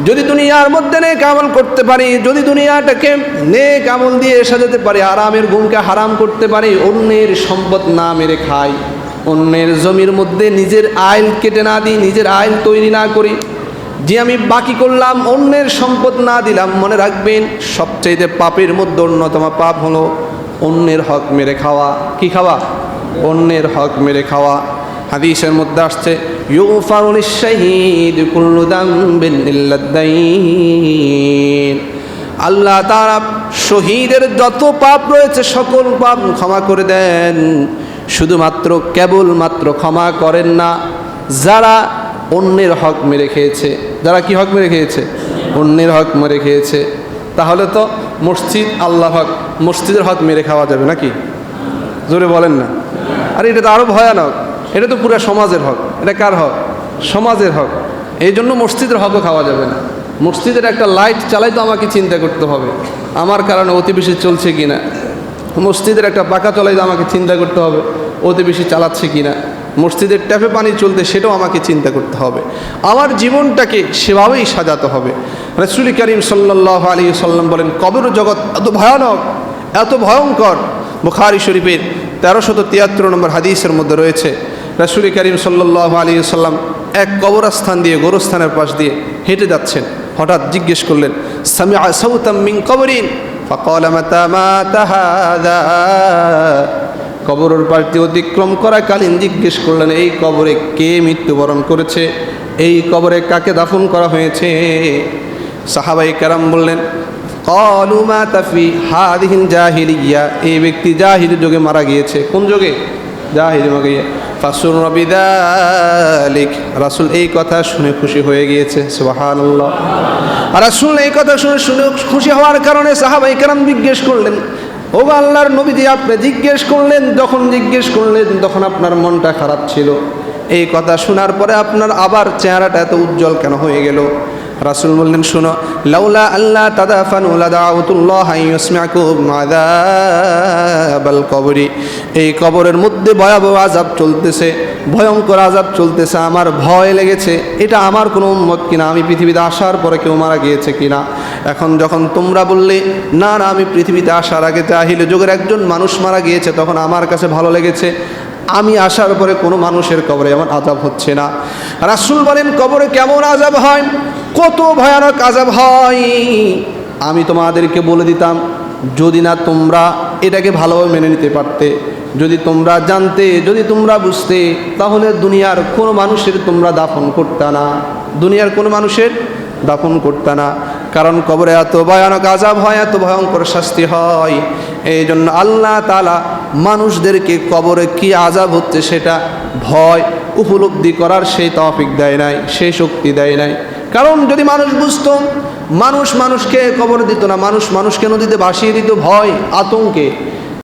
যদি দুনিয়ার মধ্যে নেক আমল করতে পারি, যদি দুনিয়াটাকে নেক আমল দিয়ে সাজাতে পারি, আরামের ঘুমকে হারাম করতে পারি, অন্যের সম্পদ না মেরে খাই, অন্যের জমির মধ্যে নিজের আইল কেটে না দিই, নিজের আইল তৈরি না করি, যে আমি বাকি করলাম অন্যের সম্পদ না দিলাম, মনে রাখবেন সবচাইতে পাপের মধ্যে অন্যতম পাপ হলো অন্যের হক মেরে খাওয়া। কি খাওয়া? অন্যের হক মেরে খাওয়া। হাদিসের মধ্যে আসছে ইউগফারু লিশ-শাহীদ কুল্লু যামবিন ইল্লা আদ-দাইন, আল্লাহ তাআলা শহীদের যত পাপ রয়েছে সকল পাপ ক্ষমা করে দেন, শুধুমাত্র কেবলমাত্র ক্ষমা করেন না যারা অন্যের হক মেরে খেয়েছে। যারা কি হক মেরে খেয়েছে? অন্যের হক মেরে খেয়েছে। তাহলে তো মসজিদ আল্লাহর হক, মসজিদের হক মেরে খাওয়া যাবে নাকি? জোরে বলেন না। আর এটা তো আরও ভয়ানক, এটা তো পুরো সমাজের হক। এটা কার হক? সমাজের হক। এই জন্য মসজিদের হকও খাওয়া যাবে না। মসজিদের একটা লাইট চালাই তো আমাকে চিন্তা করতে হবে আমার কারণে অতি বেশি চলছে কি না। মসজিদের একটা পাখা চালাই তো আমাকে চিন্তা করতে হবে অতি বেশি চালাচ্ছে কি না। মসজিদের ট্যাপে পানি চলতে সেটাও আমাকে চিন্তা করতে হবে। আমার জীবনটাকে সেভাবেই সাজাতে হবে। রাসূল করিম সাল্লাল্লাহু আলাইহি ওয়াসাল্লাম বলেন, কবর জগৎ এত ভয়ানক, এত ভয়ঙ্কর। বুখারী শরীফের 1373 নম্বর হাদিসের মধ্যে রয়েছে, রাসূল করিম সাল্লাল্লাহু আলাইহি ওয়াসাল্লাম এক কবরস্থান দিয়ে, গোরস্থানের পাশ দিয়ে হেঁটে যাচ্ছেন। হঠাৎ জিজ্ঞেস করলেন, সামিআ সাওতাম মিন কবরিন ফাকালা মাতা মাতা হাযা। কবরের পাশ দিয়ে অতিক্রম করাকালীন জিজ্ঞেস করলেন, এই কবরে কে মৃত্যুবরণ করেছে? এই কবরে কাকে দাফন করা হয়েছে? সাহাবায়ে কেরাম বললেন, ক্বালু মাতা ফি হাযিহিল জাহিলিয়্যা, এই ব্যক্তি জাহিলি যুগে মারা গিয়েছে। কোন যুগে? জাহিলি যুগে। ফাসুররা বিযালিক, রাসূল এই কথা শুনে খুশি হয়ে গিয়েছে। সুবহানাল্লাহ। আর রাসূল এই কথা শুনে খুশি হওয়ার কারণে সাহাবায়ে কেরাম জিজ্ঞেস করলেন, ও আল্লাহর নবীজি, আপনি জিজ্ঞেস করলেন, যখন জিজ্ঞেস করলেন তখন আপনার মনটা খারাপ ছিল, এই কথা শোনার পরে আপনার আবার চেহারাটা এত উজ্জ্বল কেন হয়ে গেল? রাসূল বললেন, শোনো, লাউলা আল্লাহ তাদাফানু লাদাউতুল্লাহ আইয়ুসমিআকুম আযাবাল কবরি, এই কবরের মধ্যে ভয়াবহ আযাব চলতেছে, ভয়ঙ্কর আযাব চলতেছে, আমার ভয় লেগেছে। এটা আমার কোনো উম্মত কিনা, আমি পৃথিবীতে আসার পরে কেউ মারা গিয়েছে কিনা। এখন যখন তোমরা বললে না না, আমি পৃথিবীতে আসার আগে জাহিলি যুগের একজন মানুষ মারা গিয়েছে, তখন আমার কাছে ভালো লেগেছে। আমি আসার পরে কোনো মানুষের কবরে এমন আযাব হচ্ছে না। রাসূল বলেন, কবরে কেমন আযাব হয়, কত ভয়ানক আযাব হয়, আমি তোমাদেরকে বলে দিতাম যদি না তোমরা এটাকে ভালোভাবে মেনে নিতে পারতে, যদি তোমরা জানতে, যদি তোমরা বুঝতে, তাহলে দুনিয়ার কোনো মানুষের তোমরা দাফন করতে না, দুনিয়ার কোনো মানুষের দাফন করতে না। কারণ কবরে এত ভয়ানক আযাব হয়, এত ভয়ঙ্কর শাস্তি হয়। এই জন্য আল্লাহ তাআলা মানুষদেরকে কবরে কি আযাব হচ্ছে সেটা ভয় উপলব্ধি করার সেই তৌফিক দেয় নাই, সেই শক্তি দেয় নাই। কারণ যদি মানুষ বুঝতো, মানুষ মানুষকে কবর দিত না, মানুষ মানুষকে নদীতে ভাসিয়ে দিত ভয় আতঙ্কে।